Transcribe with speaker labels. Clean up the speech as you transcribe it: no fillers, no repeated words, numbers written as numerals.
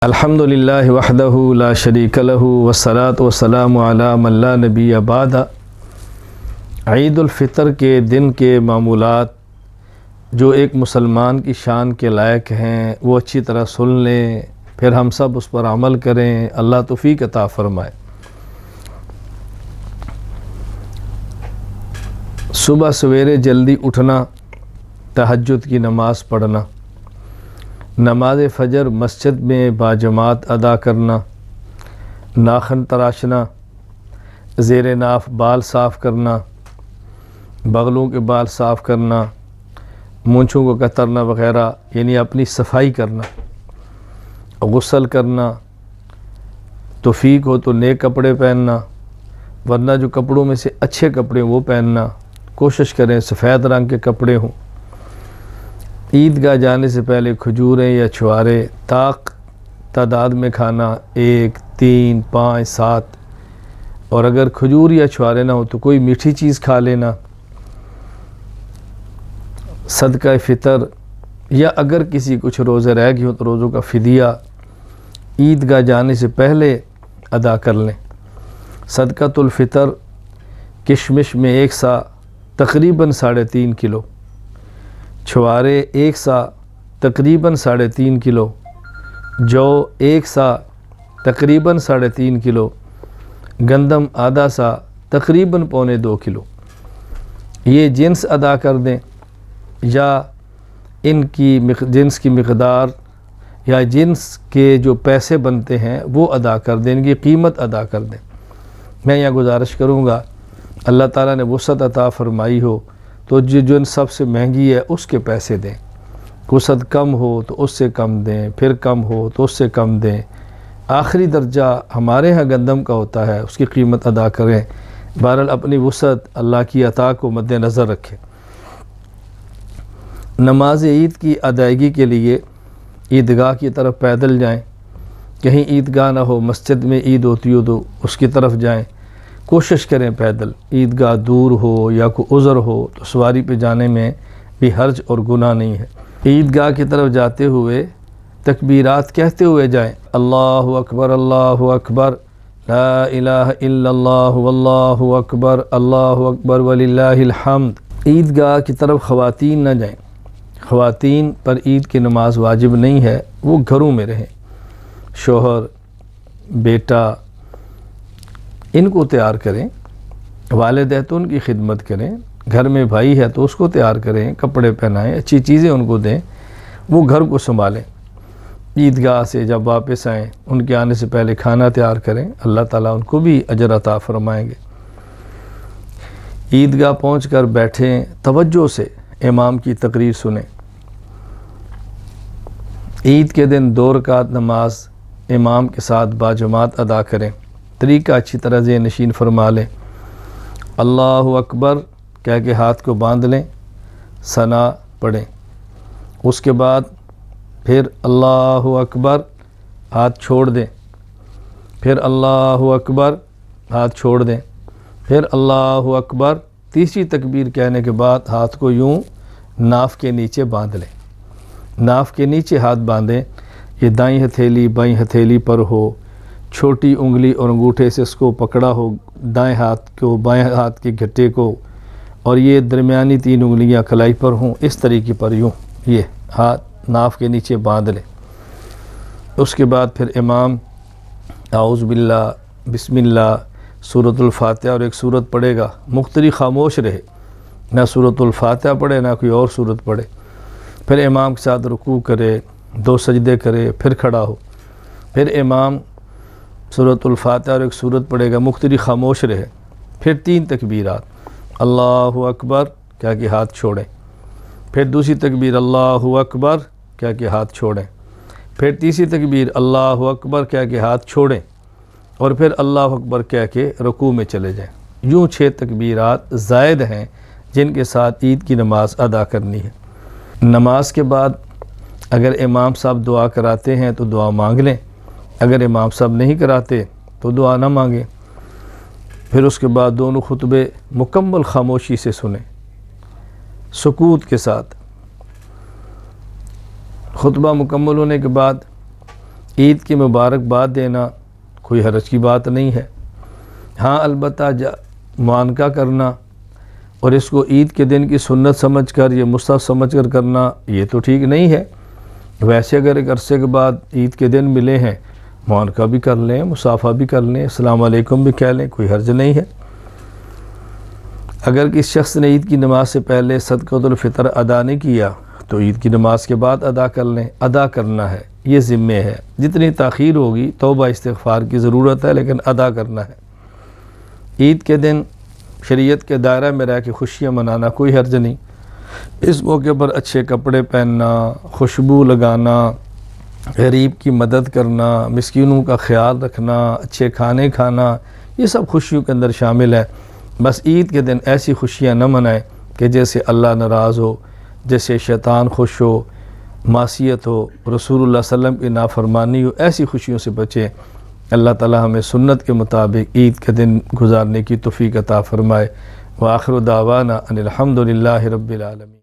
Speaker 1: الحمدللہ وحدہ لا شریک لہ والصلاۃ والسلام علی من لا نبی بعد۔ عید الفطر کے دن کے معمولات جو ایک مسلمان کی شان کے لائق ہیں وہ اچھی طرح سن لیں، پھر ہم سب اس پر عمل کریں، اللہ توفیق عطا فرمائے۔ صبح سویرے جلدی اٹھنا، تہجد کی نماز پڑھنا، نماز فجر مسجد میں باجماعت ادا کرنا، ناخن تراشنا، زیر ناف بال صاف کرنا، بغلوں کے بال صاف کرنا، مونچھوں کو کترنا وغیرہ، یعنی اپنی صفائی کرنا، غسل کرنا، توفیق ہو تو نئے کپڑے پہننا، ورنہ جو کپڑوں میں سے اچھے کپڑے وہ پہننا، کوشش کریں سفید رنگ کے کپڑے ہوں۔ عیدگاہ جانے سے پہلے کھجوریں یا چھوارے طاق تعداد میں کھانا، 1، 3، 5، 7، اور اگر کھجور یا چھوارے نہ ہو تو کوئی میٹھی چیز کھا لینا۔ صدقہ فطر یا اگر کسی کچھ روزے رہ گئے ہو تو روزوں کا فدیہ عیدگاہ جانے سے پہلے ادا کر لیں۔ صدقۃ الفطر کشمش میں 1 سا تقریباً 3.5 کلو، چھوارے 1 سا تقریباً 3.5 کلو، جو 1 سا تقریباً 3.5 کلو، گندم آدھا سا تقریباً 1.25 کلو۔ یہ جنس ادا کر دیں یا ان کی جنس کی مقدار یا جنس کے جو پیسے بنتے ہیں وہ ادا کر دیں، ان کی قیمت ادا کر دیں۔ میں یہاں گزارش کروں گا، اللہ تعالیٰ نے وسعت عطا فرمائی ہو تو جو سب سے مہنگی ہے اس کے پیسے دیں، وسعت کم ہو تو اس سے کم دیں، پھر کم ہو تو اس سے کم دیں، آخری درجہ ہمارے ہاں گندم کا ہوتا ہے، اس کی قیمت ادا کریں۔ بہرحال اپنی وسعت اللہ کی عطا کو مد نظر رکھیں۔ نماز عید کی ادائیگی کے لیے عیدگاہ کی طرف پیدل جائیں، کہیں عیدگاہ نہ ہو مسجد میں عید ہوتی ہو تو اس کی طرف جائیں، کوشش کریں پیدل۔ عیدگاہ دور ہو یا کوئی عذر ہو تو سواری پہ جانے میں بھی حرج اور گناہ نہیں ہے۔ عیدگاہ کی طرف جاتے ہوئے تکبیرات کہتے ہوئے جائیں، اللہ اکبر اللہ اکبر، لا الہ الا اللہ واللہ اکبر، اللہ اکبر وللہ الحمد۔ عیدگاہ کی طرف خواتین نہ جائیں، خواتین پر عید کی نماز واجب نہیں ہے، وہ گھروں میں رہیں۔ شوہر، بیٹا، ان کو تیار کریں، والد ہے تو ان کی خدمت کریں، گھر میں بھائی ہے تو اس کو تیار کریں، کپڑے پہنائیں، اچھی چیزیں ان کو دیں، وہ گھر کو سنبھالیں۔ عیدگاہ سے جب واپس آئیں ان کے آنے سے پہلے کھانا تیار کریں، اللہ تعالیٰ ان کو بھی اجر عطا فرمائیں گے۔ عیدگاہ پہنچ کر بیٹھیں، توجہ سے امام کی تقریر سنیں۔ عید کے دن 2 رکعت نماز امام کے ساتھ باجماعت ادا کریں۔ طریقہ اچھی طرح ذہن نشین فرما لیں۔ اللہ اکبر کہہ کے ہاتھ کو باندھ لیں، ثنا پڑھیں، اس کے بعد پھر اللہ اکبر ہاتھ چھوڑ دیں، پھر اللہ اکبر ہاتھ چھوڑ دیں، پھر اللہ اکبر، تیسری تکبیر کہنے کے بعد ہاتھ کو یوں ناف کے نیچے باندھ لیں، ناف کے نیچے ہاتھ باندھیں، یہ دائیں ہتھیلی بائیں ہتھیلی پر ہو، چھوٹی انگلی اور انگوٹھے سے اس کو پکڑا ہو دائیں ہاتھ کو، بائیں ہاتھ کے گھٹے کو، اور یہ درمیانی 3 انگلیاں کلائی پر ہوں، اس طریقے پر یوں یہ ہاتھ ناف کے نیچے باندھ لیں۔ اس کے بعد پھر امام اعوذ باللہ، بسم اللہ، سورۃ الفاتحہ اور ایک سورت پڑھے گا، مختلف خاموش رہے، نہ سورۃ الفاتحہ پڑھے نہ کوئی اور سورت پڑھے، پھر امام کے ساتھ رکوع کرے، 2 سجدے کرے، پھر کھڑا ہو، پھر امام سورۃ الفاتحہ اور ایک سورت پڑھے گا، مختلف خاموش رہے، پھر 3 تکبیرات، اللہ اکبر کہہ کے ہاتھ چھوڑیں، پھر دوسری تکبیر اللہ اکبر کہہ کے ہاتھ چھوڑیں، پھر تیسری تکبیر اللہ اکبر کہہ کے ہاتھ چھوڑیں، اور پھر اللہ اکبر کہہ کے رکوع میں چلے جائیں۔ یوں 6 تکبیرات زائد ہیں جن کے ساتھ عید کی نماز ادا کرنی ہے۔ نماز کے بعد اگر امام صاحب دعا کراتے ہیں تو دعا مانگ لیں، اگر امام صاحب نہیں کراتے تو دعا نہ مانگیں۔ پھر اس کے بعد دونوں خطبے مکمل خاموشی سے سنیں، سکوت کے ساتھ۔ خطبہ مکمل ہونے کے بعد عید کی مبارکباد دینا کوئی حرج کی بات نہیں ہے، ہاں البتہ معانقہ کرنا اور اس کو عید کے دن کی سنت سمجھ کر یا مستحب سمجھ کر کرنا یہ تو ٹھیک نہیں ہے۔ ویسے اگر ایک عرصے کے بعد عید کے دن ملے ہیں، معانقہ بھی کر لیں، مصافحہ بھی کر لیں، السلام علیکم بھی کہہ لیں، کوئی حرج نہیں ہے۔ اگر کسی شخص نے عید کی نماز سے پہلے صدقۃ الفطر ادا نہیں کیا تو عید کی نماز کے بعد ادا کر لیں، ادا کرنا ہے، یہ ذمہ ہے۔ جتنی تاخیر ہوگی توبہ استغفار کی ضرورت ہے، لیکن ادا کرنا ہے۔ عید کے دن شریعت کے دائرہ میں رہ کے خوشیاں منانا کوئی حرج نہیں۔ اس موقع پر اچھے کپڑے پہننا، خوشبو لگانا، غریب کی مدد کرنا، مسکینوں کا خیال رکھنا، اچھے کھانے کھانا، یہ سب خوشیوں کے اندر شامل ہے۔ بس عید کے دن ایسی خوشیاں نہ منائیں کہ جیسے اللہ ناراض ہو، جیسے شیطان خوش ہو، معصیت ہو، رسول اللہ صلی اللہ علیہ وسلم کی نافرمانی ہو، ایسی خوشیوں سے بچیں۔ اللہ تعالی ہمیں سنت کے مطابق عید کے دن گزارنے کی توفیق عطا فرمائے۔ وآخر دعوانا ان الحمد للہ رب العالمین۔